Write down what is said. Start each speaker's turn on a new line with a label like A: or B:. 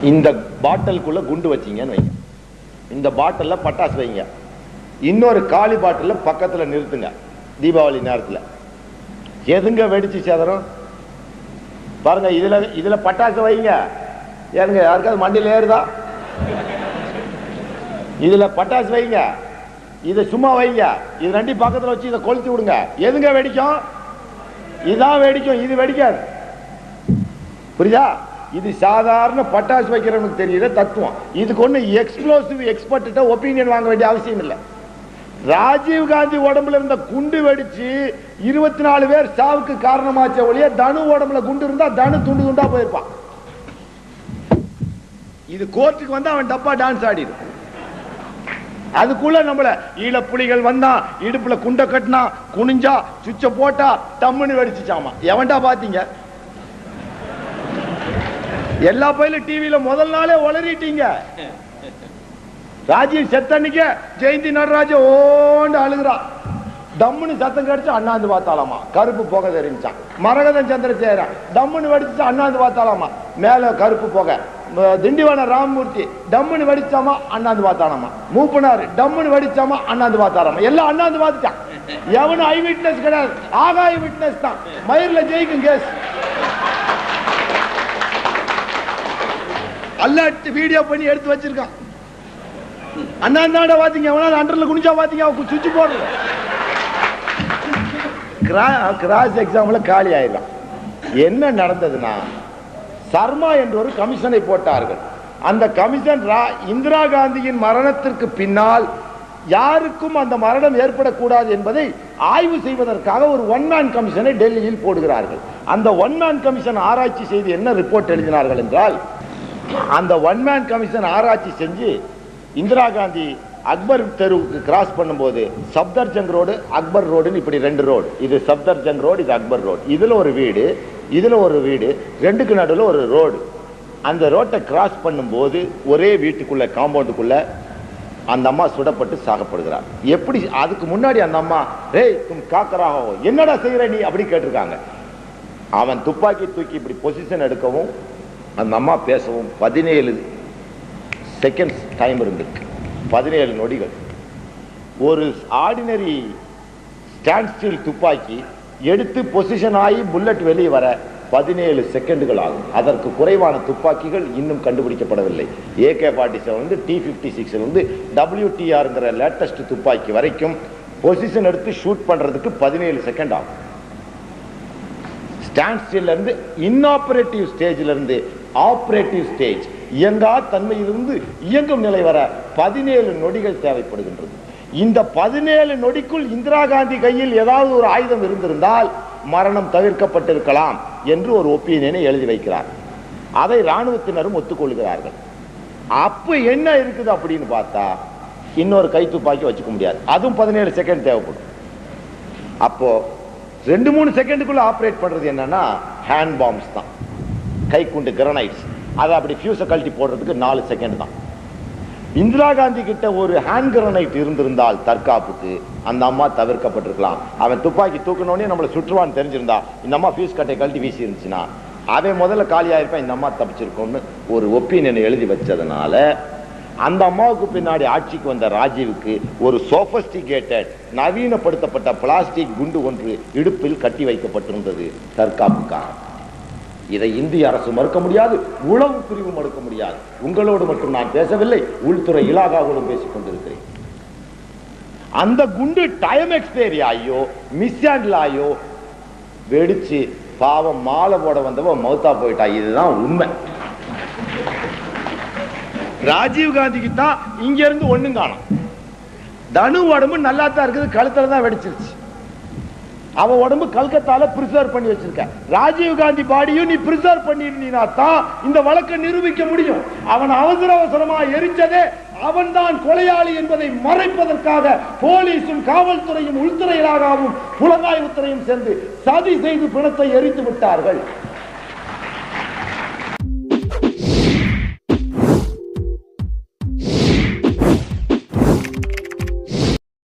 A: இந்த பாட்டிலுக்குள்ள குண்டு வச்சீங்கன்னு வைங்க, இந்த பாட்டில்ல பட்டாசு வைங்க, இன்னொரு காலி பாட்டில பக்கத்துல நிறுத்துங்க. தீபாவளி நேரத்தில் எதுங்க வெடிச்சு சேதறம் பாருங்க. இதுல பட்டாசு வைங்க, ஏனுங்க யாருக்காவது மண்டியில் ஏறுதா? இதுல பட்டாசு வைங்க, இதை சும்மா வைங்க, இது ரெண்டு பக்கத்துல வச்சு இதை கொளுத்தி விடுங்க. எதுங்க வெடிக்கும்? இதான் வெடிக்கும், இது வெடிக்காது. புரியுதா? இது சாதாரண பட்டாசு வைக்கிறவனுக்கு தெரியல தத்துவம். இதுக்கு ஒண்ணு எக்ஸ்ப்ளோசிவ் எக்ஸ்பர்ட்ட ஒப்பீனியன் வாங்க வேண்டிய அவசியம் இல்லை. ராஜீவ் காந்தி உடம்புல இருந்த குண்டு வெடிச்சு 24 பேர் சாவுக்கு காரணமாச்ச ஒழிய தனு உடம்புல குண்டு இருந்தா தனு துண்டு துண்டா போயிருப்பான். இது கோர்ட்டுக்கு வந்தா அவன் டப்பா டான்ஸ் ஆடிடும். அதுக்குள்ள நம்மள ஈழ புலிகள் வந்தா இடுப்புல குண்ட கட்டினா குனிஞ்சா சுவிட்ச போட்டா டம்முன்னு வெடிச்சுச்சாமா. எவன்டா பாத்தீங்க? எல்லா பயிலும் டிவியில முதல் நாளே உளறிட்டீங்க. ராஜீவ் செத்தன்னைக்கு ஜெயந்தி நடராஜ ஓண்டு அழுகுறா. டம்முன்னு சத்தம் கடிச்சு அண்ணாந்து பார்த்தாலாமா, கருப்பு புகை தெரிஞ்சான். மரகதன் சந்திரசேகரன் டம்முன்னு வெடிச்சு அண்ணாந்து பார்த்தாலாமா, மேல கருப்பு புகை. திண்டிவன ராமமூர்த்தி டம்முன்னு வெடிச்சாமா, அண்ணாந்து பார்த்தாலாமா. மூப்பனார் டம்முன்னு வெடிச்சாமா, அண்ணாந்து பார்த்தாலாமா. எல்லாம் அண்ணாந்து பார்த்துட்டான். எவனும் ஐ விட்னஸ் கிடையாது, ஆகாய விட்னஸ் தான். மயிரில் ஜெயிக்கும் கேஸ். அல்லாட்டு வீடியோ பண்ணி எடுத்து வச்சிருக்கான். அண்ணாந்தாண்ட பாத்தீங்க, அவனால அண்டர்ல குனிச்சா பாத்தீங்க, சுவிட்ச் போடுறது. கிராஸ் எக்ஸாம்ல காலி ஆயிடலாம். என்ன நடந்ததுன்னா, சர்மா என்ற ஒரு கமிஷனை போட்டார்கள். அந்த கமிஷன் இந்திரா காந்தியின் மரணத்திற்கு பின்னால் யாருக்கும் அந்த மரணம் ஏற்படக்கூடாது என்பதை ஆய்வு செய்வதற்காக ஒரு ஒன் மேன் கமிஷனை டெல்லியில் போடுகிறார்கள். அந்த ஒன் மேன் கமிஷன் ஆராய்ச்சி செய்து என்ன ரிப்போர்ட் எழுதினார்கள் என்றால், அந்த ஒன் மேன் கமிஷன் ஆராய்ச்சி செஞ்சு இந்திரா காந்தி அக்பர் தெருவுக்கு கிராஸ் பண்ணும்போது சப்தர்ஜங் ரோடு அக்பர் ரோடுன்னு இப்படி ரெண்டு ரோடு, இது சப்தர்ஜங் ரோடு, இது அக்பர் ரோடு. இதுல ஒரு வீடு, இதுல ஒரு வீடு, ரெண்டுக்கு நடுவில் ஒரு ரோடு. அந்த ரோட்டை கிராஸ் பண்ணும்போது ஒரே வீட்டுக்குள்ள காம்பவுண்டுக்குள்ள அந்த அம்மா சுடப்பட்டு சாகப்படுகிறார். எப்படி? அதுக்கு முன்னாடி அந்த அம்மா ரேய் தும் காக்கராகோ என்னடா செய்யற நீ அப்படி கேட்டிருக்காங்க. அவன் துப்பாக்கி தூக்கி இப்படி பொசிஷன் எடுக்கவும் அந்த அம்மா பேசவும் 17 செகண்ட்ஸ் டைம் இருந்திருக்கு. 17 நொடிகள். ஒரு ஆர்டினரி ஸ்டாண்ட் ஸ்டில் துப்பாக்கி எடுத்து பொசிஷன் ஆகி புல்லட் வெளியே வர 17 செகண்டுகள் ஆகும். அதற்கு குறைவான துப்பாக்கிகள் இன்னும் கண்டுபிடிக்கப்படவில்லை. AK-47 T-56 WTR லேட்டஸ்ட் துப்பாக்கி வரைக்கும் பொசிஷன் எடுத்து ஷூட் பண்றதுக்கு 17 செகண்ட் ஆகும். ஸ்டாண்ட் ஸ்டில் இருந்து இன்ஆபரேட்டிவ் ஸ்டேஜ்ல இருந்து ஆபரேட்டிவ் ஸ்டேஜ், இயங்கா தன்மையிலிருந்து இயங்கும் நிலை வர 17 நொடிகள் தேவைப்படுகின்றது. இந்த 17 நொடிக்குள் இந்திரா காந்தி கையில் ஏதாவது ஒரு ஆயுதம் இருந்திருந்தால் மரணம் தவிர்க்கப்பட்டிருக்கலாம் என்று ஒரு ஒப்பீனியனை எழுதி வைக்கிறார். அதை ராணுவத்தினரும் ஒத்துக்கொள்கிறார்கள். அப்ப என்ன இருக்குது அப்படின்னு பார்த்தா, இன்னொரு கை துப்பாக்கி வச்சுக்க முடியாது, அதுவும் 17 செகண்ட் தேவைப்படும். அப்போ 2-3 செகண்டுக்குள்ள ஆபரேட் பண்றது என்னன்னா ஹேண்ட் பாம்ஸ் தான், கைக்குண்டு கிரனைட்ஸ். அதை அப்படி ஃபியூஸை கழட்டி போடுறதுக்கு 4 செகண்ட் தான். இந்திரா காந்தி கிட்ட ஒரு ஹேண்ட் கிரனைட் இருந்திருந்தால் தற்காப்புக்கு அந்த அம்மா தவிர்க்கப்பட்டிருக்கலாம். அவன் துப்பாக்கி தூக்கணுன்னே நம்மளை சுற்றுவான்னு தெரிஞ்சிருந்தா இந்த அம்மா ஃபியூஸ் கட்டை கழட்டி வீசி இருந்துச்சுன்னா அவன் முதல்ல காலியாயிருப்பான், இந்த அம்மா தப்பிச்சிருக்கோம்னு ஒரு ஒப்பீனியனை எழுதி வச்சதுனால அந்த அம்மாவுக்கு பின்னாடி ஆட்சிக்கு வந்த ராஜீவுக்கு ஒரு சோபஸ்டிகேட்டட் நவீனப்படுத்தப்பட்ட பிளாஸ்டிக் குண்டு ஒன்று இடுப்பில் கட்டி வைக்கப்பட்டிருந்தது தற்காப்புக்காக. இதை இந்திய அரசு மறுக்க முடியாது, உளவு பிரிவு மறுக்க முடியாது. உங்களோடு மட்டும் நான் பேசவில்லை, உள்துறை இலாகாவோடு பேசிக் கொண்டிருக்கிறேன். அந்த குண்டு டைம் எக்ஸ்பைரி ஆகியோ மிஸ் ஹேண்டில் ஆகியோ வெடிச்சு பாவம் மாலை போட வந்தவ மௌத்தா போயிட்டா. இதுதான் உண்மை. ராஜீவ் காந்திக்கு தான் இங்க இருந்து ஒண்ணும் காணும். தனு உடம்பு நல்லா தான் இருக்குது, கழுத்துல தான் வெடிச்சிருச்சு. அவ உடம்பு கல்கத்தால பிரிசர்வ் பண்ணி வச்சிருக்க. ராஜீவ் காந்தி பாடியும் நீ பிரிசர்வ் பண்ணிருந்தீனா தான் இந்த வழக்கை நிரூபிக்க முடியும். அவன் அவசர அவசரமா எரிச்சதே அவன் தான் கொலையாளி என்பதை மறைப்பதற்காக போலீஸும் காவல்துறையும் உள்துறையிலாகவும் புலனாய்வுத்துறையும் சேர்ந்து சதி செய்து பிணத்தை எரித்து விட்டார்கள்.